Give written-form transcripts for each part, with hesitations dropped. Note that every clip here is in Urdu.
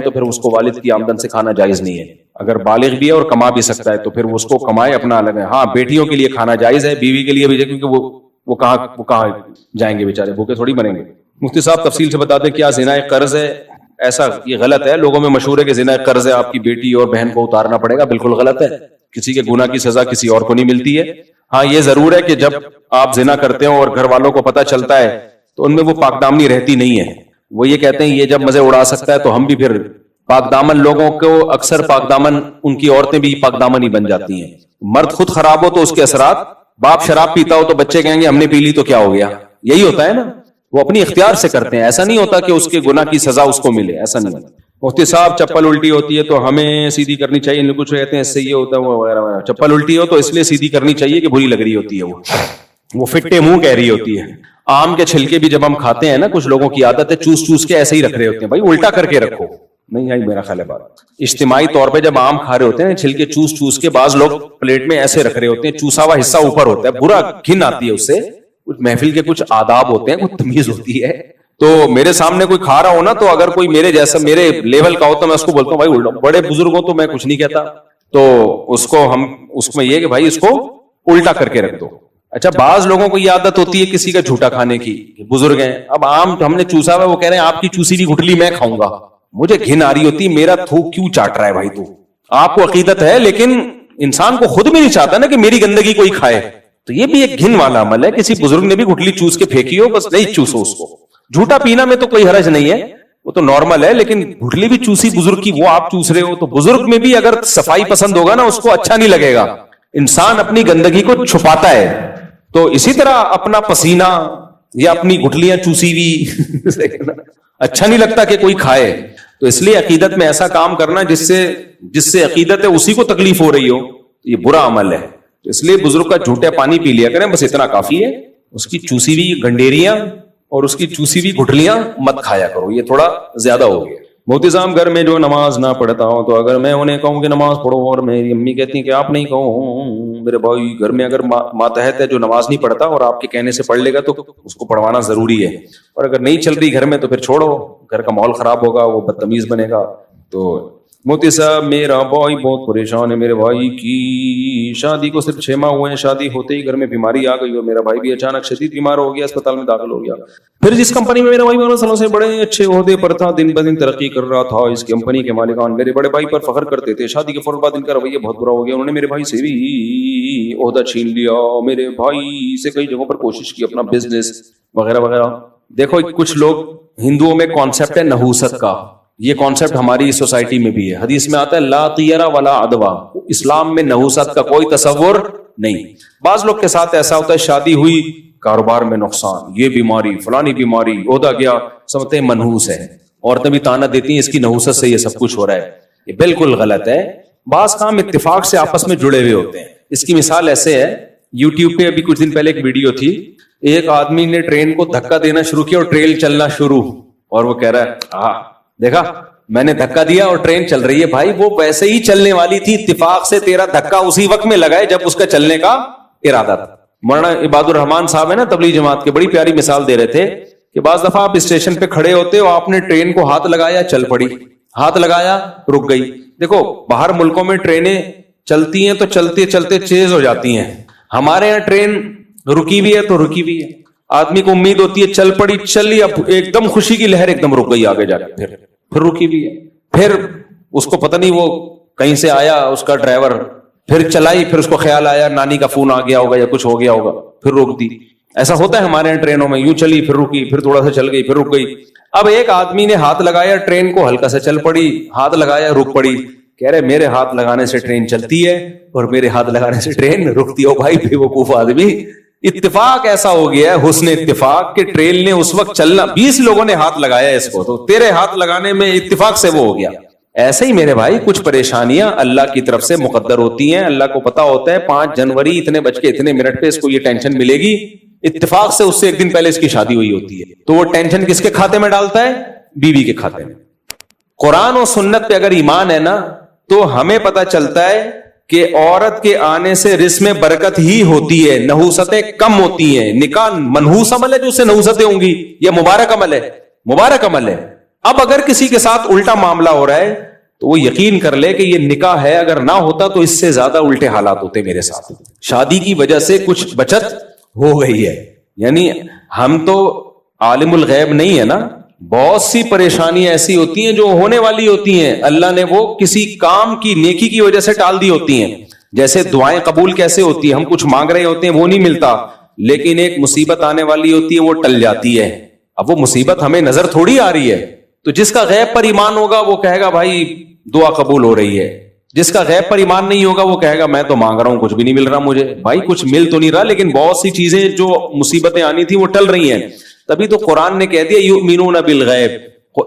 تو پھر اس کو والد کی آمدن سے کھانا جائز نہیں ہے. اگر بالغ بھی ہے اور کما بھی سکتا ہے تو پھر اس کو کمائے اپنا الگ ہے. ہاں بیٹیوں کے لیے کھانا جائز ہے, بیوی کے لیے بھی, کیونکہ وہ کہاں جائیں گے بیچارے, بھوکے تھوڑی مریں گے. مفتی صاحب تفصیل سے بتا دیں کیا زنا ایک قرض ہے؟ ایسا یہ غلط ہے, لوگوں میں مشہور ہے کہ زنا ایک قرض ہے, آپ کی بیٹی اور بہن کو اتارنا پڑے گا. بالکل غلط ہے. کسی کے گناہ کی سزا کسی اور کو نہیں ملتی ہے. ہاں یہ ضرور ہے کہ جب آپ زنا کرتے ہو اور گھر والوں کو پتہ چلتا ہے تو ان میں وہ پاک دامنی رہتی نہیں ہے. وہ یہ کہتے ہیں یہ جب مزے اڑا سکتا ہے تو ہم بھی پھر پاک دامن لوگوں کو اکثر پاک دامن ان کی عورتیں بھی پاک دامن ہی بن جاتی ہیں. مرد خود خراب ہو تو اس کے اثرات, باپ شراب پیتا ہو تو بچے کہیں گے ہم نے پی لی تو کیا ہو گیا. یہی ہوتا ہے نا, وہ اپنی اختیار سے کرتے ہیں. ایسا نہیں ہوتا کہ اس کے گناہ کی سزا اس کو ملے, ایسا نہیں ہوتا. مفتی صاحب چپل الٹی ہوتی ہے تو ہمیں سیدھی کرنی چاہیے, ان کچھ کہتے ہیں اس سے یہ ہوتا ہے وہ وغیرہ وغیرہ. چپل الٹی ہو تو اس لیے سیدھی کرنی چاہیے کہ بری لگ رہی ہوتی ہے, وہ فٹے منہ کہہ رہی ہوتی ہے. آم کے چھلکے بھی جب ہم کھاتے ہیں نا, کچھ لوگوں کی عادت ہے چوس چوس کے ایسے ہی رکھ رہے ہوتے ہیں. بھائی الٹا کر کے رکھو. نہیں آئی میرا خیال ہے بات. اجتماعی طور پہ جب آم کھا رہے ہوتے ہیں چھلکے چوس چوس کے, بعض لوگ پلیٹ میں ایسے رکھ رہے ہوتے ہیں, چوسا ہوا حصہ اوپر ہوتا ہے, برا گھن آتی ہے اس سے. کچھ محفل کے کچھ آداب ہوتے ہیں, کچھ تمیز ہوتی ہے. تو میرے سامنے کوئی کھا رہا ہو نا, تو اگر کوئی میرے جیسا میرے لیول کا ہو تو میں اس کو بولتا ہوں بھائی بڑے بزرگ ہو تو میں کچھ نہیں کہتا, تو اس کو ہم اس میں یہ کہ بھائی اس کو الٹا کر کے رکھ دو. اچھا بعض لوگوں کو یہ عادت ہوتی ہے کسی کا جھوٹا کھانے کی, بزرگ ہیں, اب آم ہم نے چوسا ہوا, وہ کہہ رہے ہیں آپ کی چوسی بھی گٹلی میں کھاؤں گا. مجھے گھن آ رہی ہوتی میرا تھوک کیوں چاٹ رہا ہے بھائی. تو آپ کو عقیدت ہے لیکن انسان کو خود بھی نہیں چاہتا نا کہ میری گندگی کوئی کھائے. تو یہ بھی ایک گھن والا عمل ہے. کسی بزرگ نے بھی گٹلی چوس کے پھینکی ہو, بس نہیں چوسو اس کو. جھوٹا پینا میں تو کوئی حرج نہیں ہے, وہ تو نارمل ہے, لیکن گٹلی بھی چوسی بزرگ کی, وہ آپ چوس رہے ہو. تو بزرگ میں بھی اگر صفائی پسند ہوگا نا, اس کو اچھا نہیں لگے گا. انسان اپنی گندگی کو چھپاتا ہے, تو اسی طرح اپنا پسینہ یا اپنی گٹلیاں چوسی بھی اچھا نہیں لگتا کہ کوئی کھائے. تو اس لیے عقیدت میں ایسا کام کرنا جس سے عقیدت ہے اسی کو تکلیف ہو رہی ہو, یہ برا عمل ہے. تو اس لیے بزرگ کا جھوٹے پانی پی لیا کریں, بس اتنا کافی ہے. اس کی چوسی بھی گنڈیریاں اور اس کی چوسی بھی گٹلیاں مت کھایا کرو, یہ تھوڑا زیادہ ہو گیا. مفتی صاحب گھر میں جو نماز نہ پڑھتا ہوں تو اگر میں انہیں کہوں کہ نماز پڑھو اور میری امی کہتی ہیں کہ آپ نہیں کہو, میرے بھائی گھر میں اگر ماتحت ہے جو نماز نہیں پڑھتا اور آپ کے کہنے سے پڑھ لے گا تو اس کو پڑھوانا ضروری ہے, اور اگر نہیں چل رہی گھر میں تو پھر چھوڑو, گھر کا ماحول خراب ہوگا, وہ بدتمیز بنے گا. تو مفتی صاحب میرا بھائی بہت پریشان ہے, میرے بھائی کی شادی کو صرف 6 ماہ ہوئے ہیں, شادی ہوتے ہی گھر میں بیماری آ گئی اور میرا بھائی بھی اچانک شدید بیمار ہو گیا, اسپتال میں داخل ہو گیا. پھر جس کمپنی میں میرا بھائی 12 سالوں سے بڑے اچھے عہدے پر تھا, دن بدن ترقی کر رہا تھا, اس کمپنی کے مالکان میرے بڑے بھائی پر فخر کرتے تھے. شادی کے فوراً بعد ان کا رویہ بہت برا ہو گیا, انہوں نے میرے بھائی سے بھی عہدہ چھین لیا, میرے بھائی سے کئی جگہوں پر کوشش کی اپنا بزنس وغیرہ وغیرہ. دیکھو کچھ لوگ, ہندوؤں میں کانسیپٹ ہے نحوست کا, یہ کانسیپٹ ہماری سوسائٹی میں بھی ہے. حدیث میں آتا ہے لا طیرہ ولا عدوہ, اسلام میں نحوست کا کوئی تصور نہیں. بعض لوگ کے ساتھ ایسا ہوتا ہے شادی ہوئی, کاروبار میں نقصان, یہ بیماری, فلانی بیماری, عہدہ گیا, سمجھتے ہیں منحوس ہے. عورتیں بھی تانا دیتی ہیں اس کی نحوست سے یہ سب کچھ ہو رہا ہے. یہ بالکل غلط ہے. بعض کام اتفاق سے آپس میں جڑے ہوئے ہوتے ہیں. اس کی مثال ایسے ہے, یوٹیوب پہ ابھی کچھ دن پہلے ایک ویڈیو تھی, ایک آدمی نے ٹرین کو دھکا دینا شروع کیا اور ٹرین چلنا شروع, اور وہ کہہ رہا ہے دیکھا میں نے دھکا دیا اور ٹرین چل رہی ہے. بھائی وہ ویسے ہی چلنے والی تھی, اتفاق سے تیرا دھکا اسی وقت میں لگا ہے جب اس کا چلنے کا ارادہ تھا. مولانا عباد الرحمان صاحب ہے نا تبلیغ جماعت کے, بڑی پیاری مثال دے رہے تھے کہ بعض دفعہ آپ اسٹیشن پہ کھڑے ہوتے ہو, آپ نے ٹرین کو ہاتھ لگایا چل پڑی, ہاتھ لگایا رک گئی. دیکھو باہر ملکوں میں ٹرینیں چلتی ہیں تو چلتے چلتے تیز ہو جاتی ہیں, ہمارے یہاں ٹرین رکی ہوئی ہے تو رکی ہوئی ہے. آدمی کو امید ہوتی ہے چل پڑی, چلی, اب ایک دم خوشی کی لہر ایک دم رک گئی آگے جا کے, پھر رکی ہوئی ہے. پھر اس کو پتہ نہیں وہ کہیں سے آیا اس کا ڈرائیور, پھر چلائی, پھر اس کو خیال آیا نانی کا فون آ گیا ہوگا یا کچھ ہو گیا ہوگا, پھر روک دی. ایسا ہوتا ہے ہمارے یہاں ٹرینوں میں, یوں چلی پھر رکی, پھر تھوڑا سا چل گئی پھر رک گئی. اب ایک آدمی نے ہاتھ لگایا ٹرین کو, ہلکا سا چل پڑی, ہاتھ لگایا رک پڑی. کہہ رہے میرے ہاتھ لگانے سے ٹرین چلتی ہے اور میرے ہاتھ لگانے سے ٹرین رکتی ہو. بھائی بے وقوف آدمی, اتفاق ایسا ہو گیا ہے, حسن اتفاق کہ ٹرین نے اس وقت چلنا, 20 لوگوں نے ہاتھ لگایا اس کو, تو تیرے ہاتھ لگانے میں اتفاق سے وہ ہو گیا. ایسے ہی میرے بھائی کچھ پریشانیاں اللہ کی طرف سے مقدر ہوتی ہیں. اللہ کو پتا ہوتا ہے 5 جنوری اتنے بج کے اتنے منٹ پہ اس کو یہ ٹینشن ملے گی, اتفاق سے اس سے ایک دن پہلے اس کی شادی ہوئی ہوتی ہے, تو وہ ٹینشن کس کے کھاتے میں ڈالتا ہے؟ بیوی کے کھاتے میں. قرآن و سنت پہ اگر ایمان ہے نا تو ہمیں پتا چلتا ہے کہ عورت کے آنے سے رزق میں برکت ہی ہوتی ہے, نحوستیں کم ہوتی ہیں. نکاح منحوس عمل ہے جو اس سے نحوستیں ہوں گی, یہ مبارک عمل ہے, مبارک عمل ہے. اب اگر کسی کے ساتھ الٹا معاملہ ہو رہا ہے تو وہ یقین کر لے کہ یہ نکاح ہے، اگر نہ ہوتا تو اس سے زیادہ الٹے حالات ہوتے میرے ساتھ. شادی کی وجہ سے کچھ بچت ہو گئی ہے. یعنی ہم تو عالم الغیب نہیں ہے نا، بہت سی پریشانیاں ایسی ہوتی ہیں جو ہونے والی ہوتی ہیں، اللہ نے وہ کسی کام کی نیکی کی وجہ سے ٹال دی ہوتی ہیں. جیسے دعائیں قبول کیسے ہوتی ہیں، ہم کچھ مانگ رہے ہوتے ہیں وہ نہیں ملتا، لیکن ایک مصیبت آنے والی ہوتی ہے وہ ٹل جاتی ہے. اب وہ مصیبت ہمیں نظر تھوڑی آ رہی ہے، تو جس کا غیب پر ایمان ہوگا وہ کہے گا بھائی دعا قبول ہو رہی ہے. جس کا غیب پر ایمان نہیں ہوگا وہ کہے گا میں تو مانگ رہا ہوں کچھ بھی نہیں مل رہا مجھے. بھائی کچھ مل تو نہیں رہا، لیکن بہت سی چیزیں جو مصیبتیں آنی تھی وہ ٹل رہی ہیں. تبھی تو قرآن نے کہہ دیا یؤمنون بالغیب.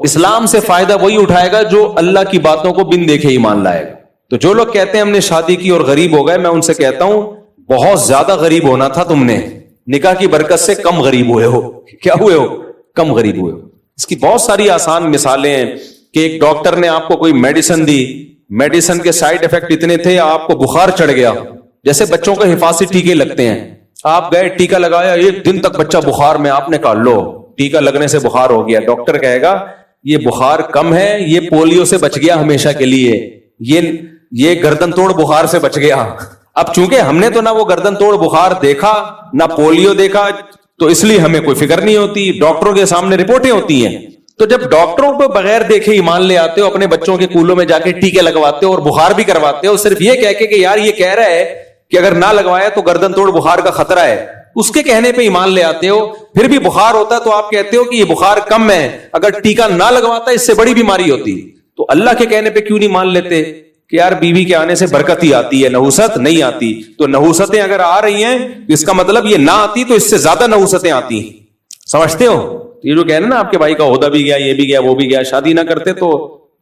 اسلام سے فائدہ وہی اٹھائے گا جو اللہ کی باتوں کو بن دیکھے ایمان لائے گا. تو جو لوگ کہتے ہیں ہم نے شادی کی اور غریب ہو گئے، میں ان سے کہتا ہوں بہت زیادہ غریب ہونا تھا تم نے، نکاح کی برکت سے کم غریب ہوئے ہو. کیا ہوئے ہو؟ کم غریب ہوئے ہو. اس کی بہت ساری آسان مثالیں ہیں کہ ایک ڈاکٹر نے آپ کو کوئی میڈیسن دی، میڈیسن کے سائیڈ افیکٹ اتنے تھے آپ کو بخار چڑھ گیا. جیسے بچوں کو حفاظتی ٹیکے لگتے ہیں، آپ گئے ٹیکا لگایا، ایک دن تک بچہ بخار میں، آپ نے کہا لو ٹیکا لگنے سے بخار ہو گیا. ڈاکٹر کہے گا یہ بخار کم ہے، یہ پولیو سے بچ گیا ہمیشہ کے لیے، یہ گردن توڑ بخار سے بچ گیا. اب چونکہ ہم نے تو نہ وہ گردن توڑ بخار دیکھا نہ پولیو دیکھا، تو اس لیے ہمیں کوئی فکر نہیں ہوتی. ڈاکٹروں کے سامنے رپورٹیں ہوتی ہیں، تو جب ڈاکٹروں کو بغیر دیکھے ایمان لے آتے ہو، اپنے بچوں کے کولوں میں جا کے ٹیکے لگواتے ہو اور بخار بھی کرواتے ہو صرف یہ کہہ کے کہ یار یہ کہہ رہا ہے کہ اگر نہ لگوایا تو گردن توڑ بخار کا خطرہ ہے، اس کے کہنے پہ ایمان لے آتے ہو. پھر بھی بخار ہوتا ہے تو آپ کہتے ہو کہ یہ بخار کم ہے، اگر ٹیکا نہ لگواتا اس سے بڑی بیماری ہوتی. تو اللہ کے کہنے پہ کیوں نہیں مان لیتے کہ یار بیوی کے آنے سے برکت ہی آتی ہے، نحوست نہیں آتی. تو نحوستیں اگر آ رہی ہیں اس کا مطلب یہ نہ آتی تو اس سے زیادہ نحوستیں آتی ہیں. سمجھتے ہو؟ یہ جو کہہ رہے نا آپ کے بھائی کا عہدہ بھی گیا، یہ بھی گیا، وہ بھی گیا، شادی نہ کرتے تو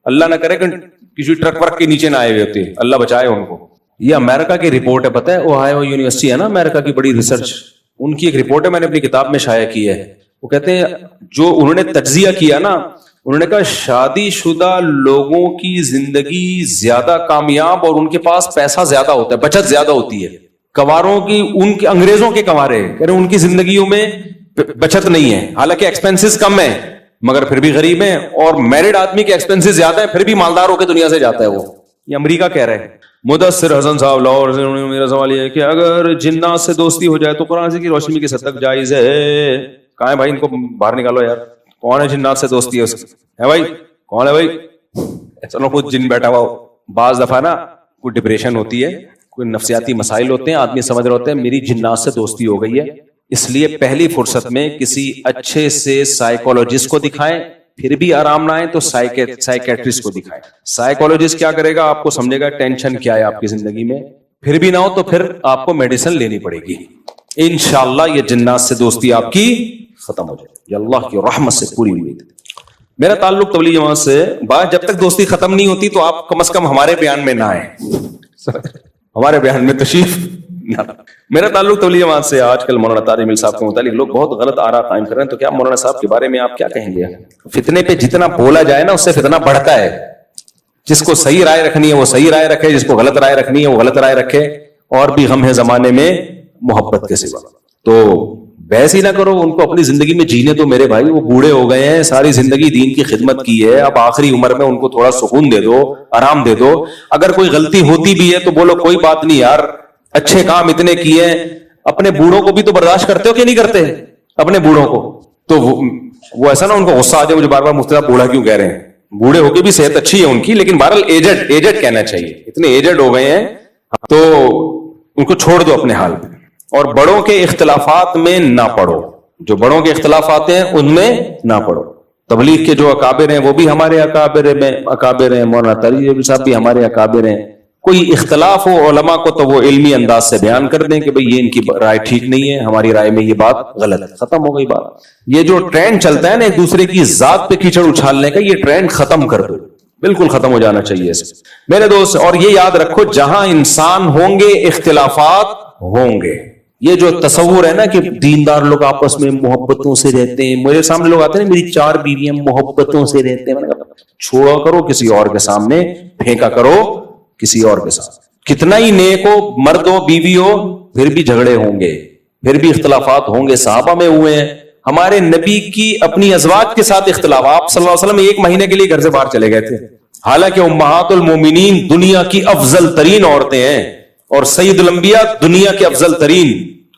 اللہ نہ کرے کہ کسی ٹرک ورک کے نیچے نہ آئے ہوئے ہوتے، اللہ بچائے ان کو. یہ امریکہ کی رپورٹ ہے، پتہ ہے اوہایو یونیورسٹی ہے نا امریکہ کی بڑی ریسرچ، ان کی ایک رپورٹ ہے، میں نے اپنی کتاب میں شائع کی ہے. وہ کہتے ہیں جو انہوں نے تجزیہ کیا نا، انہوں نے کہا شادی شدہ لوگوں کی زندگی زیادہ کامیاب اور ان کے پاس پیسہ زیادہ ہوتا ہے، بچت زیادہ ہوتی ہے. کنواروں کی، ان کے انگریزوں کے کنوارے کہہ رہے ان کی زندگیوں میں بچت نہیں ہے، حالانکہ ایکسپینسز کم ہیں مگر پھر بھی غریب ہیں. اور میرڈ آدمی کے ایکسپینسز زیادہ ہیں پھر بھی مالدار ہو کے دنیا سے جاتا ہے وہ. یہ امریکہ کہہ رہے ہیں. مدثر حسن صاحب لاہور سے، میرا سوال یہ ہے کہ اگر جنات سے دوستی ہو جائے تو قرآن کی روشنی کی حد تک جائز ہے؟ کہاں ہے بھائی؟ ان کو باہر نکالو یار. کون ہے جنات سے دوستی ہے اس کی؟ ہے بھائی کون ہے بھائی؟ ایسا نہ خود جن بیٹھا ہوا. بعض دفعہ نا کوئی ڈپریشن ہوتی ہے، کوئی نفسیاتی مسائل ہوتے ہیں، آدمی سمجھ رہے ہوتے ہیں میری جنات سے دوستی ہو گئی ہے، اس لیے پہلی فرصت میں کسی اچھے سے سائیکولوجسٹ کو دکھائیں، پھر بھی آرام نہ آئے تو سائیکیٹرسٹ کو دکھائیں. سائیکولوجسٹ کیا کرے گا؟ آپ کو سمجھے گا ٹینشن کیا ہے آپ کی زندگی میں، پھر بھی نہ ہو تو پھر آپ کو میڈیسن لینی پڑے گی. انشاءاللہ یہ جنات سے دوستی آپ کی ختم ہو جائے گی، اللہ کی رحمت سے پوری امید. میرا تعلق تبلیغ جماعت سے، بات جب تک دوستی ختم نہیں ہوتی تو آپ کم از کم ہمارے بیان میں نہ آئیں، ہمارے بیان میں تشریف نہ. میرا تعلق تبلیغ جماعت سے. آج کل مولانا طارق جمیل صاحب کے متعلق لوگ بہت غلط آراء قائم کر رہے ہیں، تو کیا مولانا صاحب کے بارے میں آپ کیا کہیں گے؟ فتنے پہ جتنا بولا جائے نا اس سے فتنہ بڑھتا ہے. جس کو صحیح رائے رکھنی ہے وہ صحیح رائے رکھے، جس کو غلط رائے رکھنی ہے وہ غلط رائے رکھے. اور بھی غم ہے زمانے میں محبت کے سوا. تو بحث ہی نہ کرو، ان کو اپنی زندگی میں جینے تو میرے بھائی. وہ بوڑھے ہو گئے ہیں، ساری زندگی دین کی خدمت کی ہے، اب آخری عمر میں ان کو تھوڑا سکون دے دو، آرام دے دو. اگر کوئی غلطی ہوتی بھی ہے تو بولو کوئی بات نہیں یار، اچھے کام اتنے کیے ہیں. اپنے بوڑھوں کو بھی تو برداشت کرتے ہو کہ نہیں کرتے؟ اپنے بوڑھوں کو تو وہ ایسا نا ان کو غصہ آ جائے مجھے بار بار مفتی صاحب بوڑھا کیوں کہہ رہے ہیں. بوڑھے ہو کے بھی صحت اچھی ہے ان کی، لیکن بہرحال ایجڈ کہنا چاہیے. اتنے ایجڈ ہو گئے ہیں تو ان کو چھوڑ دو اپنے حال پہ. اور بڑوں کے اختلافات میں نہ پڑو، جو بڑوں کے اختلافات ہیں ان میں نہ پڑو. تبلیغ کے جو اکابر ہیں وہ بھی ہمارے اکابر ہیں، مولانا طارق صاحب بھی ہمارے اکابر ہیں. کوئی اختلاف ہو علماء کو تو وہ علمی انداز سے بیان کر دیں کہ بھئی یہ ان کی رائے ٹھیک نہیں ہے، ہماری رائے میں یہ بات غلط ہے، ختم ہو گئی بات. یہ جو ٹرینڈ چلتا ہے نا ایک دوسرے کی ذات پہ کیچڑ اچھالنے کا، یہ ٹرینڈ ختم کر دو، بالکل ختم ہو جانا چاہیے اس میرے دوست. اور یہ یاد رکھو جہاں انسان ہوں گے اختلافات ہوں گے. یہ جو تصور ہے نا کہ دیندار لوگ آپس میں محبتوں سے رہتے ہیں، میرے سامنے لوگ آتے ہیں میری 4 بیویاں محبتوں سے رہتے ہیں، چھوڑا کرو کسی اور کے سامنے، پھینکا کرو کسی اور کے ساتھ. کتنا ہی نیک ہو، مرد ہو بیوی ہو، پھر بھی جھگڑے ہوں گے، پھر بھی اختلافات ہوں گے. صحابہ میں ہوئے ہیں، ہمارے نبی کی اپنی ازواج کے ساتھ اختلاف. آپ صلی اللہ علیہ وسلم 1 مہینے کے لیے گھر سے باہر چلے گئے تھے, حالانکہ امہات المومنین دنیا کی افضل ترین عورتیں ہیں, اور سید الانبیاء دنیا کے افضل ترین,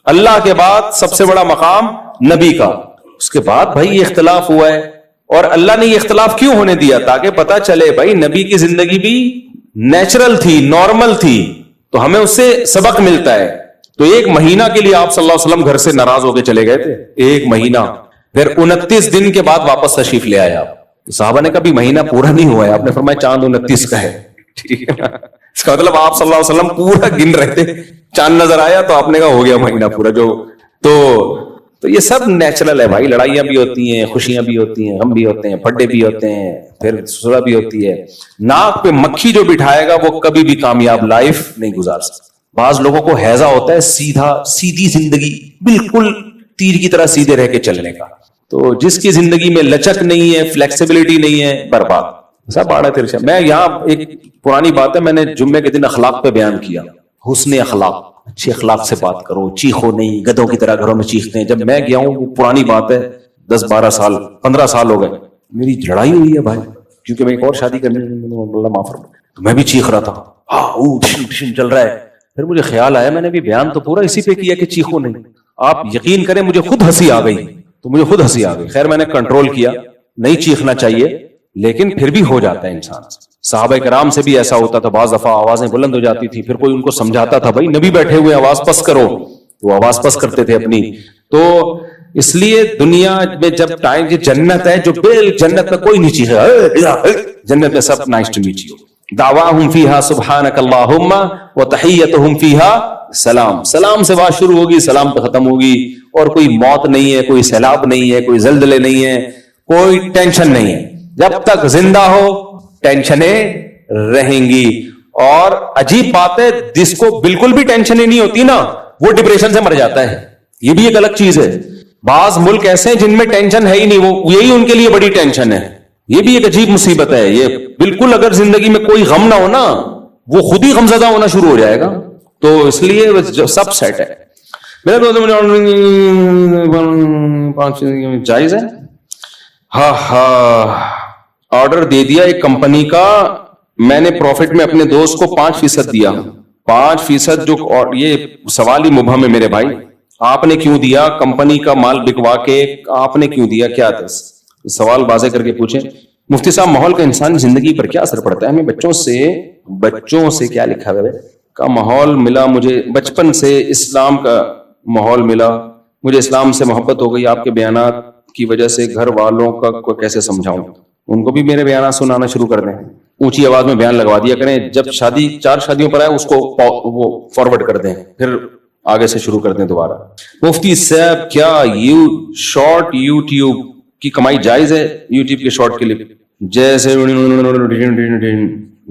اللہ کے بعد سب سے بڑا مقام نبی کا. اس کے بعد بھائی یہ اختلاف ہوا ہے, اور اللہ نے یہ اختلاف کیوں ہونے دیا؟ تاکہ پتا چلے بھائی نبی کی زندگی بھی نیچرل تھی, نارمل تھی, تو ہمیں اس سے سبق ملتا ہے. تو 1 مہینہ کے لیے آپ صلی اللہ علیہ وسلم گھر سے ناراض ہو کے چلے گئے تھے, 1 مہینہ. پھر 29 دن کے بعد واپس تشریف لے آئے آپ. صحابہ نے کہا بھی مہینہ پورا نہیں ہوا ہے, آپ نے فرمایا چاند 29 کا ہے. ٹھیک ہے نا, اس کا مطلب آپ صلی اللہ علیہ وسلم پورا گن رہے تھے, چاند نظر آیا تو آپ نے کہا ہو گیا مہینہ پورا. تو یہ سب نیچرل ہے بھائی. لڑائیاں بھی ہوتی ہیں, خوشیاں بھی ہوتی ہیں, غم بھی ہوتے ہیں, پھڈے بھی ہوتے ہیں, پھر صلح بھی ہوتی ہے. ناک پہ مکھی جو بٹھائے گا وہ کبھی بھی کامیاب لائف نہیں گزار سکتا. بعض لوگوں کو ہیضہ ہوتا ہے سیدھی زندگی, بالکل تیر کی طرح سیدھے رہ کے چلنے کا. تو جس کی زندگی میں لچک نہیں ہے, فلیکسیبلٹی نہیں ہے, برباد. سب آڑا ترچا. میں یہاں ایک پرانی بات ہے, میں نے جمعے کے دن اخلاق پہ بیان کیا. حسن اخلاق, اچھے اخلاق سے بات کرو, چیخو نہیں, گدھوں کی طرح گھروں میں چیختے ہیں. جب میں گیا ہوں, وہ پرانی بات ہے, 10-12 سال 15 سال ہو گئے, میری لڑائی ہوئی ہے بھائی, کیونکہ میں ایک اور شادی کرنی, اللہ معاف فرمائے, تو میں بھی چیخ رہا تھا, ہاں چل رہا ہے. پھر مجھے خیال آیا, میں نے بھی بیان تو پورا اسی پہ کیا کہ چیخو نہیں. آپ یقین کریں مجھے خود ہنسی آ گئی, تو مجھے خود ہنسی آ گئی. خیر میں نے کنٹرول کیا, نہیں چیخنا چاہیے, لیکن پھر بھی ہو جاتا ہے انسان. صحابہ کرام سے بھی ایسا ہوتا تھا, بعض دفعہ آوازیں بلند ہو جاتی تھی, پھر کوئی ان کو سمجھاتا تھا بھائی نبی بیٹھے ہوئے, آواز پس کرو, تو آواز پس کرتے تھے اپنی. تو اس لیے دنیا میں جب ٹائم, یہ جنت ہے جو جنت میں کوئی نہیں چیخے, جنت میں سب نائس ٹو میٹ یو, دعواہم فیہا سبحانک اللہم وتحیتہم فیہا سلام. سلام سے بات شروع ہوگی, سلام پہ ختم ہوگی. اور کوئی موت نہیں ہے, کوئی سیلاب نہیں ہے, کوئی زلزلے نہیں ہے, کوئی ٹینشن نہیں ہے. جب تک زندہ ہو ٹینشنیں رہیں گی. اور عجیب بات ہے, جس کو بالکل بھی ٹینشن ہی نہیں ہوتی نا, وہ ڈپریشن سے مر جاتا ہے. یہ بھی ایک الگ چیز ہے. بعض ملک ایسے ہیں جن میں ٹینشن ہے ہی نہیں, وہ یہی ان کے لیے بڑی ٹینشن ہے. یہ بھی ایک عجیب مصیبت ہے. یہ بالکل اگر زندگی میں کوئی غم نہ ہو نا, وہ خود ہی غمزدہ ہونا شروع ہو جائے گا. تو اس لیے سب سیٹ ہے. میرے جائز ہے. ہاں آرڈر دے دیا ایک کمپنی کا, میں نے پروفٹ میں اپنے دوست کو 5% دیا. 5% جو, اور یہ سوال ہی مبہم ہے میرے بھائی, آپ نے کیوں دیا؟ کمپنی کا مال بکوا کے آپ نے کیوں دیا؟ کیا تھا سوال واضح کر کے پوچھیں. مفتی صاحب ماحول کا انسان زندگی پر کیا اثر پڑتا ہے؟ ہمیں بچوں سے کیا لکھا ہے کا ماحول ملا, مجھے بچپن سے اسلام کا ماحول ملا, مجھے اسلام سے محبت ہو گئی. آپ کے بیانات کی وجہ سے گھر والوں کا کیسے سمجھاؤں؟ ان کو بھی میرے بیانات سنانا شروع کر دیں, اونچی آواز میں بیان لگوا دیا کریں. جب 4 شادیوں پر آئے اس کو وہ فارورڈ کر دیں, پھر آگے سے شروع کر دیں دوبارہ. مفتی صاحب کیا شارٹ یوٹیوب کی کمائی جائز ہے؟ یوٹیوب کے شارٹ کے لیے جیسے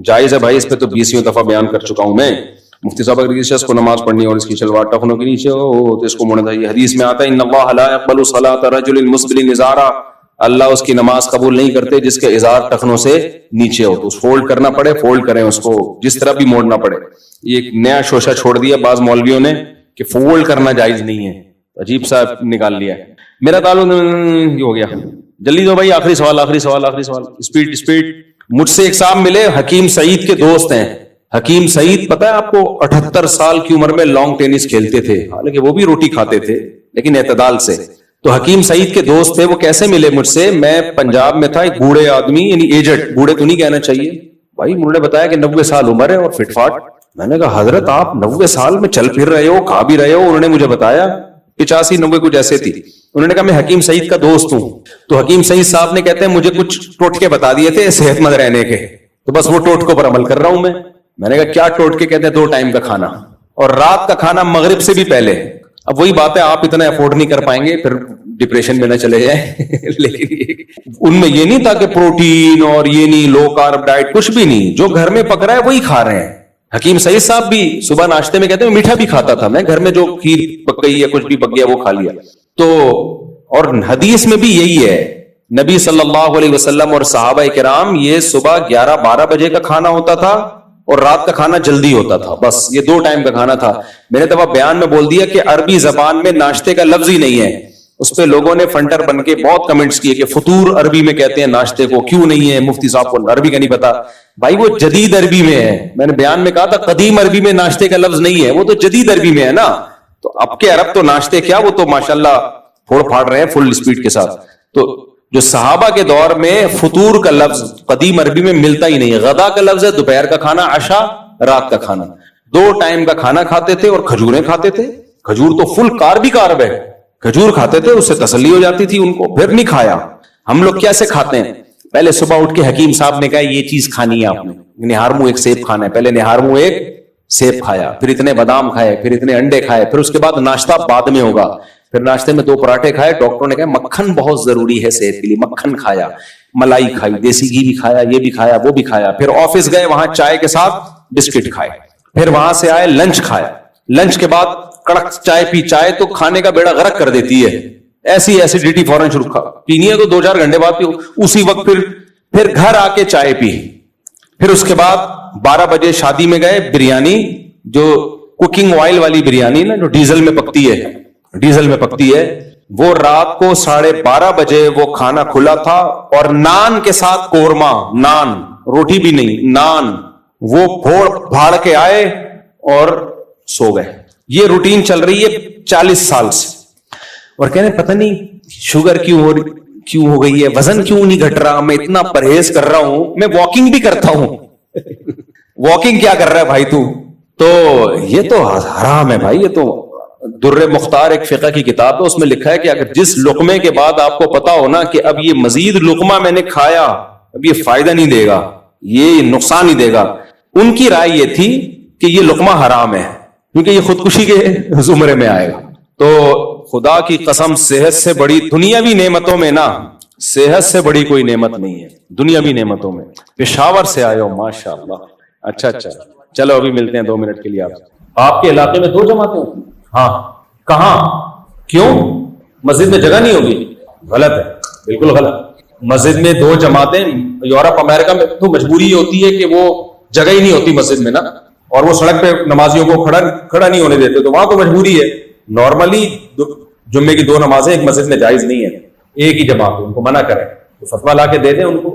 جائز ہے بھائی, اس پہ تو 20 دفعہ بیان کر چکا ہوں میں. مفتی صاحب اگر کسی شخص کو نماز پڑھنی اور اس کی شلوار ٹخنوں کے نیچے ہو تو اس کو موڑنا چاہیے. حدیث میں آتا ہے ان اللہ لا يقبل صلاۃ رجل مسبل ازارا, اللہ اس کی نماز قبول نہیں کرتے جس کے ازار ٹخنوں سے نیچے ہو. تو اس فولڈ کرنا پڑے, فولڈ کریں اس کو, جس طرح بھی موڑنا پڑے. یہ ایک نیا شوشہ چھوڑ دیا بعض مولویوں نے کہ فولڈ کرنا جائز نہیں ہے, عجیب سا نکال لیا ہے. میرا تعلق یہ ہو گیا. جلدی دو بھائی, آخری سوال. اسپیڈ. مجھ سے ایک صاحب ملے, حکیم سعید کے دوست ہیں. حکیم سعید پتہ ہے آپ کو 78 سال کی عمر میں لانگ ٹینس کھیلتے تھے, حالانکہ وہ بھی روٹی کھاتے تھے لیکن اعتدال سے. تو حکیم سعید کے دوست تھے. وہ کیسے ملے مجھ سے؟ میں پنجاب میں تھا, ایک بوڑھے آدمی, یعنی ایجڈ, بوڑھے تو نہیں کہنا چاہیے بھائی, انہوں نے بتایا کہ 90 سال عمر ہے اور فٹ فاٹ. میں نے کہا حضرت آپ 90 سال میں چل پھر رہے ہو, کھا بھی رہے ہو. انہوں نے مجھے بتایا 85-90 کچھ ایسے تھی. انہوں نے کہا میں حکیم سعید کا دوست ہوں. تو حکیم سعید صاحب نے کہتے ہیں مجھے کچھ ٹوٹکے بتا دیے تھے صحت مند رہنے کے, تو بس وہ ٹوٹکوں پر عمل کر رہا ہوں میں. میں نے کہا کیا ٹوٹکے؟ کہتے ہیں 2 ٹائم کا کھانا, اور رات کا کھانا مغرب سے بھی پہلے. اب وہی بات ہے, آپ اتنا افورڈ نہیں کر پائیں گے, پھر ڈپریشن میں نہ چلے جائیں. لیکن ان میں یہ نہیں تھا کہ پروٹین اور یہ نہیں, لو کارب ڈائٹ, کچھ بھی نہیں. جو گھر میں پک رہا ہے وہی کھا رہے ہیں. حکیم سعید صاحب بھی صبح ناشتے میں کہتے ہیں میٹھا بھی کھاتا تھا میں, گھر میں جو کھیر پک گئی ہے کچھ بھی پک گیا وہ کھا لیا. تو اور حدیث میں بھی یہی ہے, نبی صلی اللہ علیہ وسلم اور صحابہ کرام یہ صبح 11-12 بجے کا کھانا ہوتا تھا اور رات کا کھانا جلدی ہوتا تھا. بس یہ 2 ٹائم کا کھانا تھا. میں نے دفعہ بیان میں بول دیا کہ عربی زبان میں ناشتے کا لفظ ہی نہیں ہے, اس پہ لوگوں نے فنٹر بن کے بہت کمنٹس کیے کہ فطور عربی میں کہتے ہیں ناشتے کو، کیوں نہیں ہے؟ مفتی صاحب کو عربی کا نہیں پتا. بھائی وہ جدید عربی میں ہے، میں نے بیان میں کہا تھا قدیم عربی میں ناشتے کا لفظ نہیں ہے، وہ تو جدید عربی میں ہے نا. تو اب کے عرب تو ناشتے کیا، وہ تو ماشاءاللہ پھوڑ پھاڑ رہے ہیں فل اسپیڈ کے ساتھ. تو جو صحابہ کے دور میں فطور کا لفظ قدیم عربی میں ملتا ہی نہیں ہے. غدا کا لفظ ہے دوپہر کا کھانا، عشاء رات کا کھانا، 2 ٹائم کا کھانا کھاتے تھے اور کھجوریں کھاتے تھے. کھجور تو فل کارب ہی کارب ہے، کھجور کھاتے تھے، اس سے تسلی ہو جاتی تھی ان کو. پھر نہیں کھایا. ہم لوگ کیسے کھاتے ہیں؟ پہلے صبح اٹھ کے حکیم صاحب نے کہا یہ چیز کھانی ہے آپ نے، نہار منہ ایک سیب کھانا ہے. پہلے نہار منہ ایک سیب کھایا، پھر اتنے بادام کھائے، پھر اتنے انڈے کھائے، پھر اس کے بعد ناشتہ بعد میں ہوگا. پھر ناشتے میں 2 پراٹھے کھائے. ڈاکٹروں نے کہا مکھن بہت ضروری ہے صحت کے لیے، مکھن کھایا، ملائی کھائی، دیسی گھی بھی کھایا، یہ بھی کھایا، وہ بھی کھایا. پھر آفس گئے، وہاں چائے کے ساتھ بسکٹ کھائے. پھر وہاں سے آئے، لنچ کھایا. لنچ کے بعد کڑک چائے پی. چائے تو کھانے کا بیڑا غرق کر دیتی ہے، ایسی ایسیڈیٹی فوراً شروع پینی ہے تو 2-4 گھنٹے بعد پیو. اسی وقت پھر گھر آ کے چائے پی. پھر اس کے بعد 12 بجے شادی میں گئے. بریانی، جو کوکنگ آئل والی بریانی نا، جو ڈیزل میں پکتی ہے، وہ رات کو 12:30 بجے وہ کھانا کھلا تھا، اور نان کے ساتھ قورمہ، نان، روٹی بھی نہیں، نان، وہ پھوڑ پھاڑ کے آئے اور سو گئے. یہ روٹین چل رہی ہے 40 سال سے. اور کہنے پتہ نہیں شوگر کیوں ہو گئی ہے، وزن کیوں نہیں گھٹ رہا، میں اتنا پرہیز کر رہا ہوں، میں واکنگ بھی کرتا ہوں. واکنگ کیا کر رہا ہے بھائی تو یہ تو حرام ہے بھائی. یہ تو در مختار ایک فقہ کی کتاب ہے، اس میں لکھا ہے کہ اگر جس لقمے کے بعد آپ کو پتا ہو نا کہ اب یہ مزید لقمہ میں نے کھایا، اب یہ فائدہ نہیں دے گا، یہ نقصان نہیں دے گا. ان کی رائے یہ تھی کہ یہ لقمہ حرام ہے کیونکہ یہ خودکشی کے زمرے میں آئے گا. تو خدا کی قسم، صحت سے بڑی دنیاوی نعمتوں میں نا، صحت سے بڑی کوئی نعمت نہیں ہے دنیاوی نعمتوں میں. پشاور سے آئے ہو، ماشاء اللہ. اچھا چلو ابھی ملتے ہیں 2 منٹ کے لیے. آپ کے علاقے میں 2 جماعتیں ہوتی؟ ہاں. کہاں؟ کیوں؟ مسجد میں جگہ نہیں ہوگی؟ غلط ہے، بالکل غلط. مسجد میں 2 جماعتیں، یورپ امریکہ میں تو مجبوری ہوتی ہے کہ وہ جگہ ہی نہیں ہوتی مسجد میں نا، اور وہ سڑک پہ نمازیوں کو کھڑا نہیں ہونے دیتے، تو وہاں تو مجبوری ہے. نارملی جمعے کی 2 نمازیں ایک مسجد میں جائز نہیں ہے. ایک ہی جماعت ان کو منع کریں تو فتویٰ لا کے دے دیں ان کو،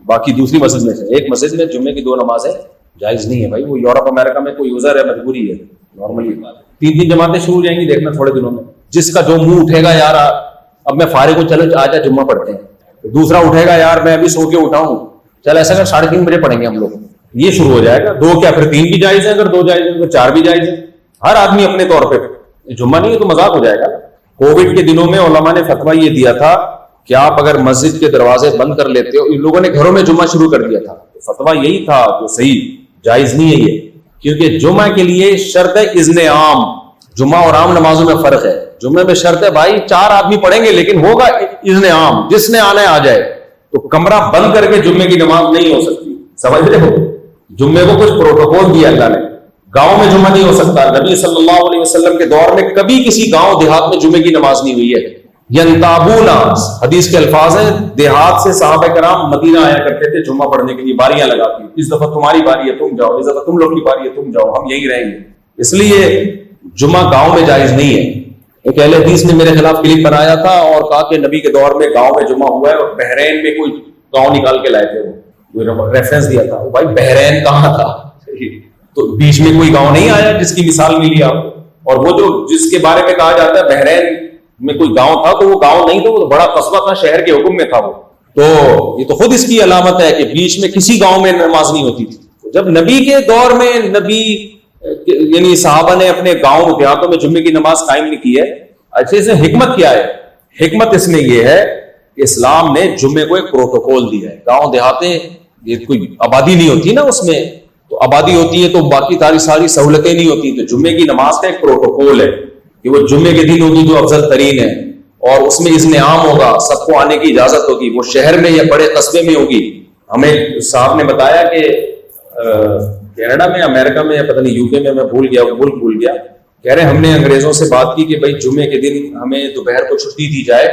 باقی دوسری مسجد میں سے ایک مسجد میں جمعے کی 2 نمازیں جائز نہیں ہے بھائی. وہ یورپ امریکہ میں کوئی عذر ہے، مجبوری ہے. نارملی 3 جماعتیں شروع ہو جائیں گی دیکھنا تھوڑے دنوں میں. جس کا جو منہ اٹھے گا، یار اب میں فارغ ہوں، چلو آجا جمعہ پڑھتے ہیں. دوسرا اٹھے گا، یار میں ابھی سو کے اٹھا ہوں، چل ایسا کر 3:30 بجے پڑھیں گے ہم لوگ. یہ شروع ہو جائے گا. 2 کیا، پھر 3 بھی جائز ہے، اگر 2 جائز ہے تو 4 بھی جائز ہے. ہر آدمی اپنے طور پہ. جمعہ نہیں ہے تو مذاق ہو جائے گا. کووڈ کے دنوں میں علماء نے فتویٰ یہ دیا تھا کہ آپ اگر مسجد کے دروازے بند کر لیتے ہو، ان لوگوں نے گھروں میں جمعہ شروع کر دیا تھا. فتویٰ یہی تھا جو صحیح، جائز نہیں ہے یہ، کیونکہ جمعہ کے لیے شرط ہے اذن عام. جمعہ اور عام نمازوں میں فرق ہے. جمعے میں شرط ہے بھائی 4 آدمی پڑھیں گے، لیکن ہوگا اذن عام، جس نے آنا ہے آ جائے. تو کمرہ بند کر کے جمعے کی نماز نہیں ہو سکتی. سمجھ رہے ہو؟ جمعے کو کچھ پروٹوکول دیا اللہ نے. گاؤں میں جمعہ نہیں ہو سکتا. نبی صلی اللہ علیہ وسلم کے دور میں کبھی کسی گاؤں دیہات میں جمعے کی نماز نہیں ہوئی ہے. ینتابونا، حدیث کے الفاظ ہیں، دیہات سے صحابہ کرام مدینہ آیا کرتے تھے جمعہ پڑھنے کے لیے، باریاں لگاتی. اس دفعہ تمہاری باری ہے تم جاؤ، اس دفعہ تم لوگ کی باری ہے تم جاؤ، ہم یہی رہیں گے. اس لیے جمعہ گاؤں میں جائز نہیں ہے. ایک اہل حدیث نے میرے خلاف کلپ بنایا تھا اور کہا کہ نبی کے دور میں گاؤں میں جمعہ ہوا ہے، اور بحرین میں کوئی گاؤں نکال کے لائے تھے. وہ ریفرنس دیا تھا. بھائی بحرین کہاں تھا؟ تو بیچ میں کوئی گاؤں نہیں آیا جس کی مثال ملی آپ کو. اور وہ جو جس کے بارے میں کہا جاتا ہے بحرین میں کوئی گاؤں تھا، تو وہ گاؤں نہیں تھا، وہ بڑا قصبہ تھا، شہر کے حکم میں تھا وہ. تو یہ تو خود اس کی علامت ہے کہ بیچ میں کسی گاؤں میں نماز نہیں ہوتی تھی. جب نبی کے دور میں نبی یعنی صحابہ نے اپنے گاؤں دیہاتوں میں جمعے کی نماز قائم نہیں کی ہے. اچھے سے حکمت کیا ہے؟ حکمت اس میں یہ ہے کہ اسلام نے جمعے کو ایک پروٹوکول دیا ہے. گاؤں دیہاتیں یہ کوئی آبادی نہیں ہوتی نا اس میں، تو آبادی ہوتی ہے تو باقی ساری سہولتیں نہیں ہوتی. تو جمعے کی نماز کا ایک پروٹوکول ہے کہ وہ جمعے کے دن ہوگی جو افضل ترین ہے، اور اس میں اذن عام ہوگا، سب کو آنے کی اجازت ہوگی. وہ شہر میں یا بڑے قصبے میں ہوگی. ہمیں صاحب نے بتایا کہ کینیڈا میں، امریکہ میں، یا پتہ نہیں UK میں، میں بھول گیا، ملک بھول گیا. کہہ رہے ہم نے انگریزوں سے بات کی کہ بھائی جمعے کے دن ہمیں دوپہر کو چھٹی دی جائے،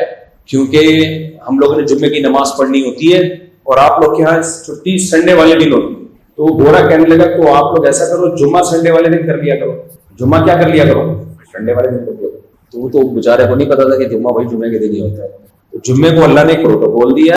کیونکہ ہم لوگوں نے جمعے کی نماز پڑھنی ہوتی ہے، اور آپ لوگ کے یہاں چھٹی سنڈے والے دن ہوتی ہے. تو وہ گورا کہنے لگا تو آپ لوگ ایسا کرو، جمعہ سنڈے والے دن کر لیا کرو. جمعہ کیا کر لیا کرو؟ سنڈے والے دن کر لیا کرو. تو بیچارے کو نہیں پتا تھا کہ جمعہ بھائی جمعے کے دن ہی ہوتا ہے. تو جمعے کو اللہ نے ایک پروٹوکول دیا